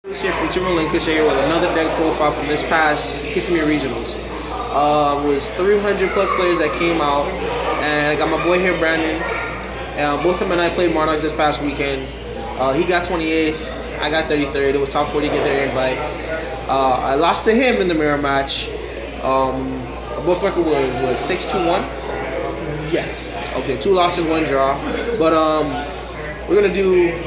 Rootz here from Team Relinquished here with another deck profile from this past Kissimmee Regionals. It was 300 plus players that came out, and I got my boy here, Brandon. Both him and I played Monarchs this past weekend. He got 28th, I got 33rd. It was top 40 to get their invite. I lost to him in the mirror match. Both record was what, 6-2-1? Yes. Okay, 2 losses, 1 draw. But we're gonna do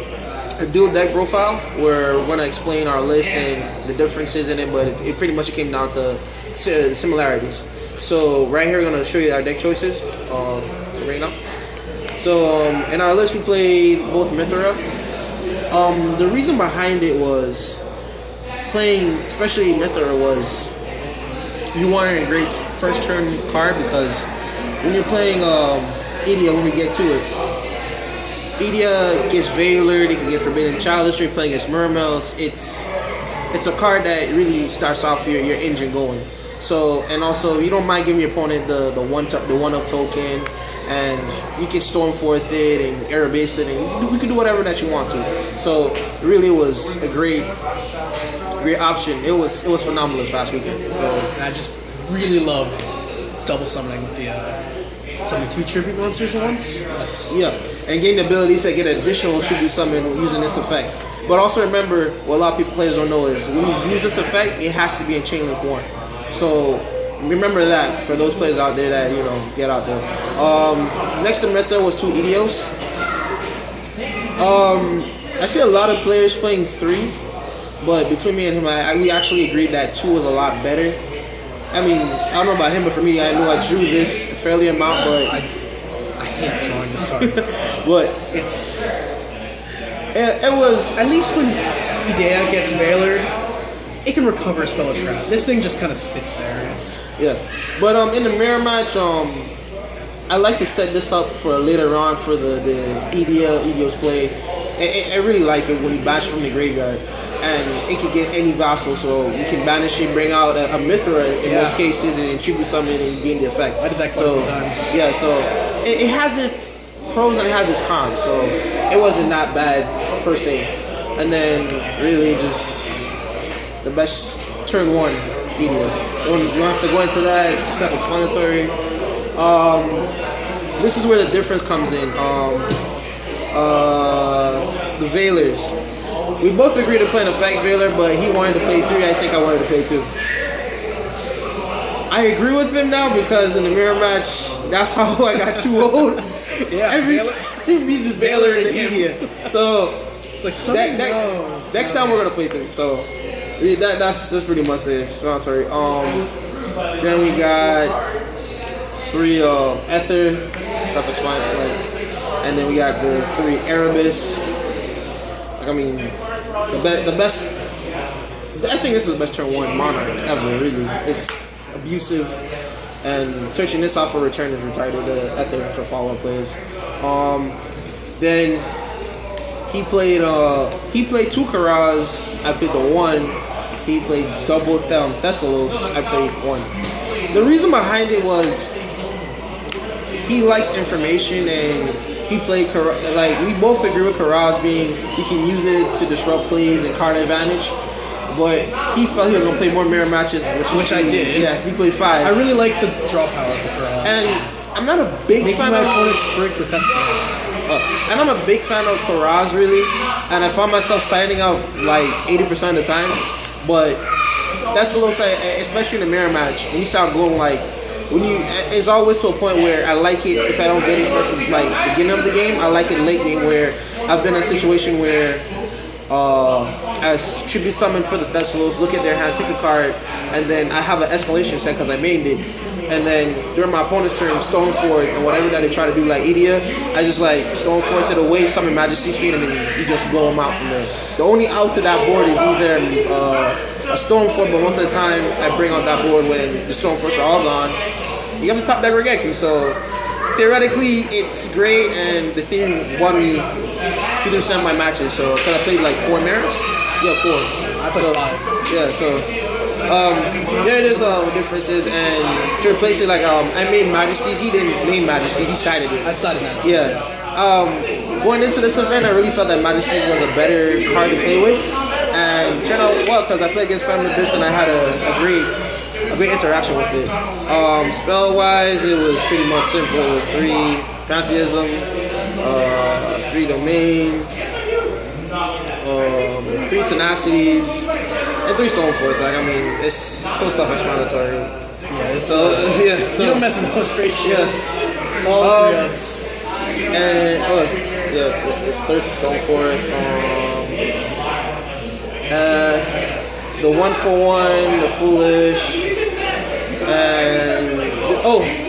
a dual deck profile where we're gonna explain our list and the differences in it, but it pretty much came down to similarities. So right here we're gonna show you our deck choices right now. So in our list we played both Mithra. The reason behind it was playing, especially Mithra, was you wanted a great first turn card, because when you're playing Idia, when we get to it, Idia gets Veiler, they can get Forbidden Childish. You're playing against Mermails. It's a card that really starts off your engine going. So, and also you don't mind giving your opponent the one of token, and you can Stormforth it and Aerobase it, and you can do whatever that you want to. So it really was a great option. It was phenomenal this past weekend. So And I just really love double summoning with the summon 2 tribute monsters at once. yeah, and getting the ability to get additional tribute summon using this effect. But also remember, what a lot of players don't know is when you use this effect, it has to be in Chain Link 1. So remember that for those players out there that get out there. Next to Mithra was 2 Idios. I see a lot of players playing 3, but between me and him, we actually agreed that 2 was a lot better. I mean, I don't know about him, but for me, I know I drew this fairly amount, but I hate drawing this card. but it was, At least when Idea gets Veiler, it can recover a spell or trap. This thing just kind of sits there. yeah. But in the mirror match, I like to set this up for later on for the Idios play. I really like it when you banish from the graveyard, and it can get any vassal, so you can banish it, bring out a Mithra in most cases, and tribute summon, and you gain the effect. I did that quite a few times. Yeah, so it has its pros and it has its cons, so it wasn't that bad per se. And then really just the best turn 1 Idia. You don't have to go into that, it's self-explanatory. This is where the difference comes in. The Veilers. We both agreed to play an effect Veiler, but he wanted to play 3. I think I wanted to play 2. I agree with him now, because in the mirror match, that's how I got too old. Yeah, Every time he uses Veiler in the Idia. So It's like next time we're gonna play 3. So that's pretty much the explanatory. Then we got 3 Ether, self-explanatory, and then we got the 3 Erebus. I mean, the best. I think this is the best turn 1 Monarch ever. Really, it's abusive, and searching this off for return is retarded. The Ether for follow-up plays. Then he played 2 Karaz. I played the 1. He played double Thessalos. I played 1. The reason behind it was he likes information, and he played like we both agree with Karaz being you can use it to disrupt plays and card advantage. But he felt he was gonna play more mirror matches, which I did. Yeah, he played 5. I really like the draw power of the Karaz. And I'm not a big fan my of opponent's break with Thessalos. and I'm a big fan of Karaz, really. And I found myself signing out like 80% of the time. But that's a little side, especially in the mirror match. When you start going like, it's always to a point where I like it if I don't get it for like beginning of the game. I like it late game, where I've been in a situation where I tribute summon for the Thessalos, look at their hand, take a card, and then I have an escalation set because I mained it. And then during my opponent's turn, Stormforth and whatever that they try to do, like Idia, I just like Stormforth it away, summon Majesty's Feet, and then you just blow them out from there. The only out to that board is either a Stormforth, but most of the time I bring out that board when the Stormforths are all gone. You have the top deck Regeki, so theoretically it's great, and the theme won me 50% of my matches. So because I played like 4 mirrors, yeah, 4. I played 5. Yeah, so there it is, differences, and to replace it, like I made Majesties. He didn't name Majesties. He sided it. I sided Majesties. Yeah. Going into this event, I really felt that Majesties was a better card to play with, and well because I played against Family Abyss and I had a great interaction with it. Spell wise, it was pretty much simple. It was 3 Pantheism, 3 Domain, 3 Tenacities, and 3 Stoneforth. Like I mean, it's so self-explanatory. Yeah, So you don't mess with those ratios. Yeah. It's all 3Fs. And it's 3rd Stoneforth. The 1-for-1, the Foolish, and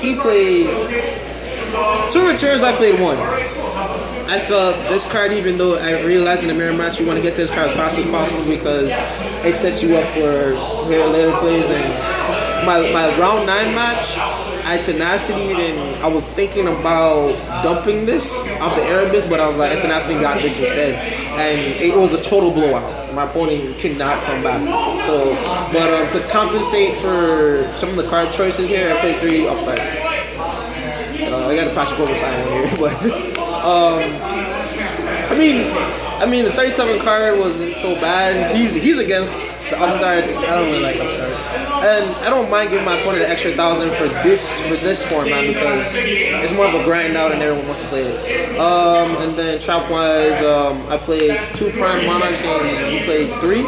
he played 2 returns. I played 1. I felt this card, even though I realized in the mirror match you want to get to this card as fast as possible because it sets you up for later plays. And my round 9 match, I tenacity and I was thinking about dumping this off the Erebus, but I was like, tenacity got this instead, and it was a total blowout. My opponent could not come back. So, but to compensate for some of the card choices here, I played 3 upsides. I got a Patrick Over sign one here, but I mean the 37 card wasn't so bad. He's against the upstarts. I don't really like upstart. And I don't mind giving my opponent an extra 1,000 for this format because it's more of a grind out and everyone wants to play it. And then trap wise, I played 2 Prime Monarchs and you played 3.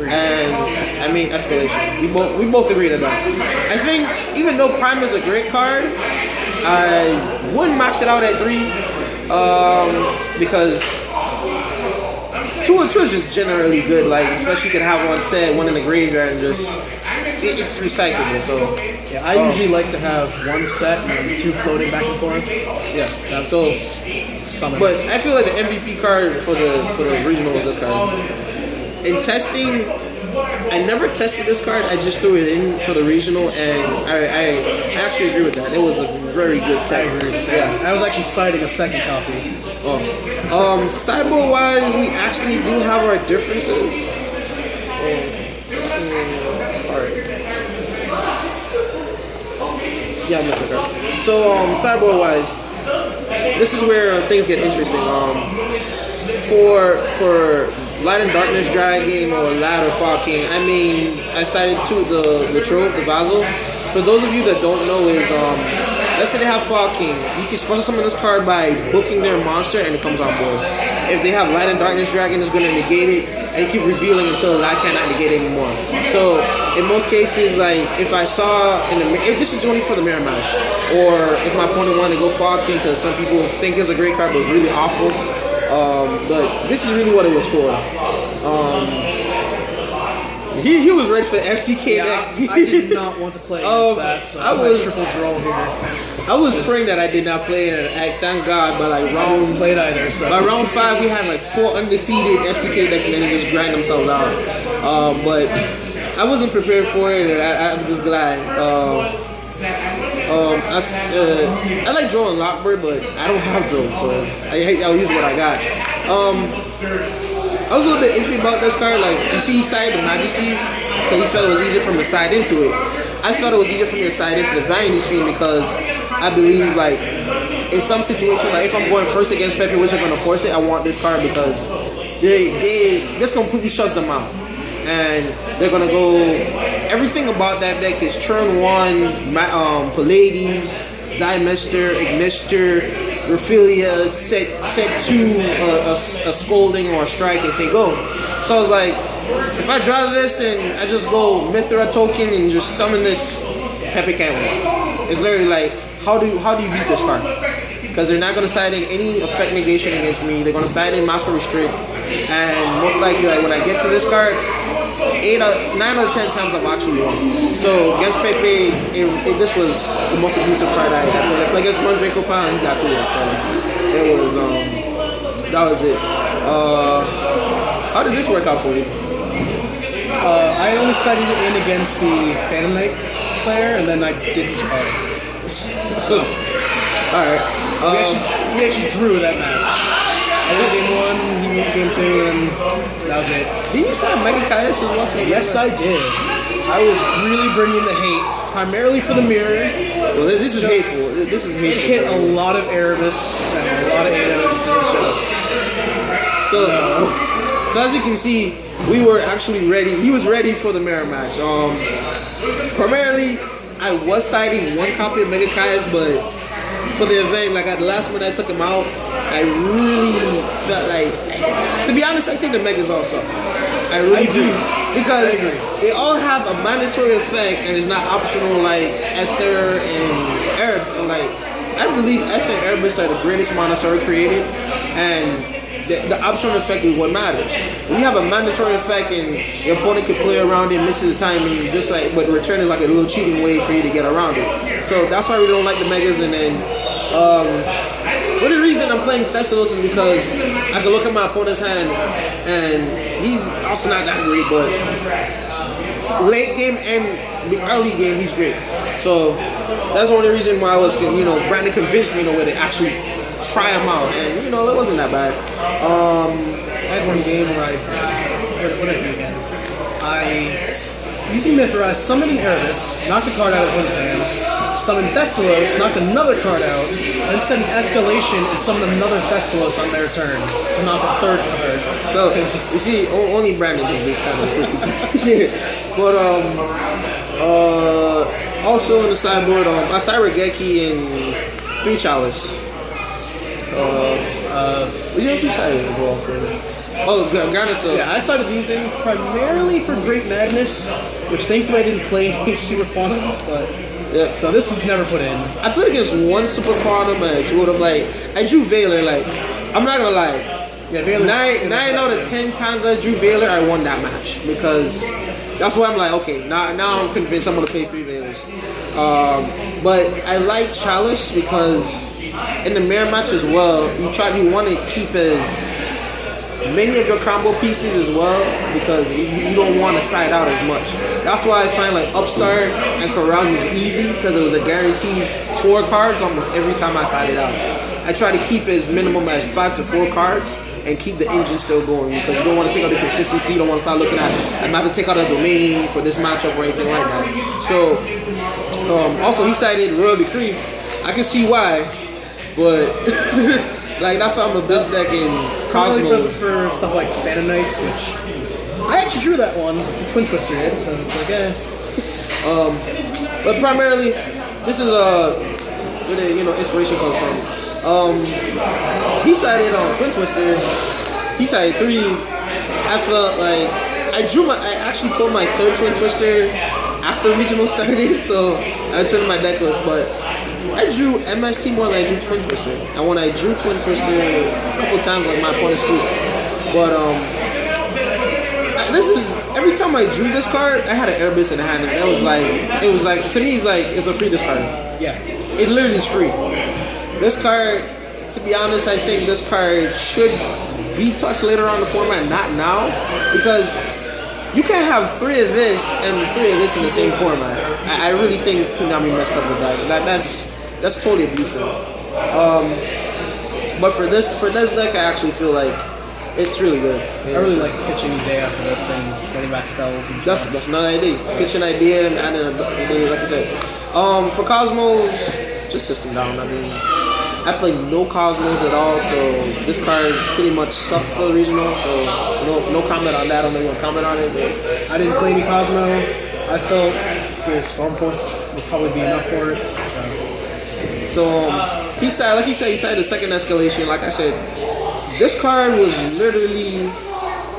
And I mean escalation. We both agreed on that. I think even though Prime is a great card, I wouldn't max it out at 3 because 2 is just generally good. Like especially you can have one set, one in the graveyard, and just it's recyclable. So yeah, I usually like to have 1 set and 2 floating back and forth. Yeah, so summons. But I feel like the MVP card for the regional was this card. In testing, I never tested this card. I just threw it in for the regional, and I actually agree with that. It was a very good set. Yeah, I was actually citing a second copy. Cyber wise, we actually do have our differences. Alright. Yeah, I'm missing her. So, cyber wise, this is where things get interesting. For Light and Darkness Dragon or Ladder Fog-King, I mean, I cited the trope, the Basil. For those of you that don't know, is let's say they have Fog-King, you can special summon this card by booking their monster and it comes on board. If they have Light and Darkness Dragon, it's going to negate it and keep revealing until I cannot negate it anymore. So in most cases, like if I saw if this is only for the mirror match, or if my opponent wanted to go Fog-King because some people think it's a great card but it's really awful. But this is really what it was for. He was ready for FTK deck. I did not want to play against that, so I was triple draw here. I was praying that I did not play it, and thank God, but like I didn't play it either. So by round 5, we had like 4 undefeated FTK decks, and then they just grind themselves out. But I wasn't prepared for it, and I'm just glad. I like drawing Lockbird, but I don't have draws, so I'll use what I got. I was a little bit iffy about this card. Like, you see he sided the Majesties because he felt it was easier for him to side into it. I felt it was easier for me to side into the Vanity Fiend because I believe, like, in some situations, like if I'm going first against Pepe, which are going to force it, I want this card because this completely shuts them out. And they're going to go, everything about that deck is turn 1, Pallades, Dimester, Ignister, Raphilia, set 2, a Scolding or a Strike and say go. So I was like, if I draw this and I just go Mithra token and just summon this, Pepe can't win. It's literally like, how do you beat this card? Because they're not going to side in any effect negation against me. They're going to side in Master Restrict, and most likely, like when I get to this card, 9 out of 10 times I've actually won. So against Pepe, this was the most abusive card I had. I played against one Draco Pile and he got 2 hits. So it was that was it. How did this work out for you? I only sided it in against the Phantom Knight player, and then I didn't charge. So, all right. We actually drew that match. I won game 1, he won game 2, and that was it. Did you sign Mega Caius as well? Yes, I did. I was really bringing the hate, primarily for the mirror. Well, this is hateful. This is hateful. It hit a lot of Erebus and a lot of AOs. So as you can see, we were actually ready. He was ready for the mirror match. Primarily, I was citing one copy of Mega Kai's, but for the event, like at the last minute I took him out, I really felt like, to be honest, I think the Megas all suck. I really do. Because they all have a mandatory effect and it's not optional like Ether and Arab. Like, I believe Ether and Erebus are the greatest Monarchs ever created, and the optional effect is what matters. When you have a mandatory effect and your opponent can play around it, misses the timing, just like, but return is like a little cheating way for you to get around it. So that's why we don't like the Megas. And then one of the reason I'm playing Thessalos is because I can look at my opponent's hand and he's also not that great, but late game and early game he's great. So that's one of the reasons why I was, Brandon convinced me in a way to actually try him out, and it wasn't that bad. I had one game where what did I do again? Using Mithra, summoned an Erebus, knocked a card out of one's hand, summoned Thessalos, knocked another card out, then sent an Escalation and summoned another Thessalos on their turn to knock a third card. So you see, only Brandon does this kind of freaky shit. But also on the sideboard, I sideboard Geki and 3 Chalice. What else you cited involved for? Oh, Garniso. Yeah, I cited these in primarily for Great Madness, which thankfully I didn't play any Super Quantums, but yeah. So this was never put in. I played against one Super Quantum and I drew them I drew Valor. Like, I'm not gonna lie. Yeah, Valor. 9 out of 10 times I drew Valor, I won that match because that's why I'm like, okay, now I'm convinced I'm gonna play 3 Valors. But I like Chalice because in the mirror match as well, you want to keep as many of your combo pieces as well because you don't want to side out as much. That's why I find like Upstart and Corral was easy because it was a guaranteed 4 cards almost every time I sided out. I try to keep as minimum as 5 to 4 cards and keep the engine still going because you don't want to take out the consistency. You don't want to start looking at I'm about to take out a domain for this matchup or anything like that. So also he sided Royal Decree. I can see why. But like I found the best deck in Cosmos for stuff like Phantom Knights, which I actually drew that one. Twin Twister did, so it's like but primarily, this is where the inspiration comes from. He sided on Twin Twister. He sided 3. I felt like I actually pulled my 3rd Twin Twister after regional started, so I turned my deck list, but I drew MST more than I drew Twin Twister. And when I drew Twin Twister a couple times, like my opponent scooped. But this is every time I drew this card, I had an Erebus in the hand, and it was like to me it's a free discard. Yeah, it literally is free. This card, to be honest, I think this card should be touched later on in the format, not now, because you can't have 3 of this and 3 of this in the same format. I really think Konami messed up with that. That's totally abusive. But for this deck, I actually feel like it's really good. I really like pitching Idea for this thing, just getting back spells. And that's another idea. Pitch an idea and adding a idea, like I said. For Cosmos, just system down. I mean, I played no Cosmos at all, so this card pretty much sucked for the regional. So no comment on that. I'm not gonna comment on it. But I didn't play any Cosmo. I felt the Stormforce would probably be enough for it. So he said the 2nd escalation. Like I said, this card was literally,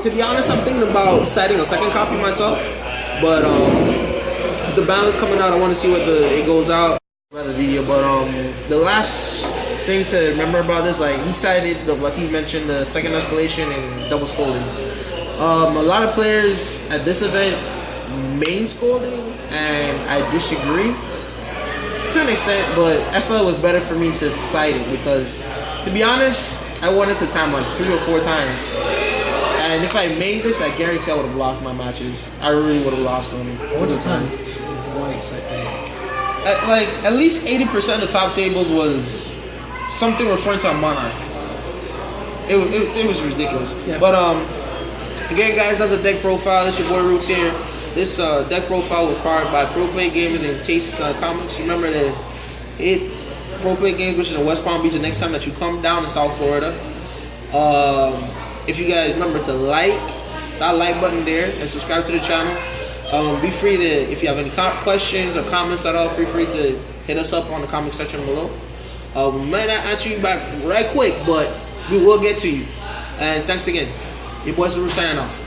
to be honest, I'm thinking about setting a 2nd copy myself. But the balance coming out, I want to see what it goes out. Another video, but the last thing to remember about this, like he cited, like he mentioned, the 2nd escalation and double scolding. A lot of players at this event main scolding, and I disagree to an extent, but I felt it was better for me to cite it because, to be honest, I went into time like 3 or 4 times, and if I made this, I guarantee I would have lost my matches. I really would have lost them all the time. Twice, I think. At least 80% of the top tables was something referring to a Monarch. It was ridiculous. Yeah. But again, guys, that's a deck profile. This your boy Rootz here. This deck profile was powered by Pro Play Gamers and Taste Comics. Remember that Pro Play Games, which is in West Palm Beach, the next time that you come down to South Florida. If you guys remember to like, that like button there and subscribe to the channel. Be free to, if you have any questions or comments at all, feel free to hit us up on the comment section below. We might not answer you back right quick, but we will get to you. And thanks again. Your boys are signing off.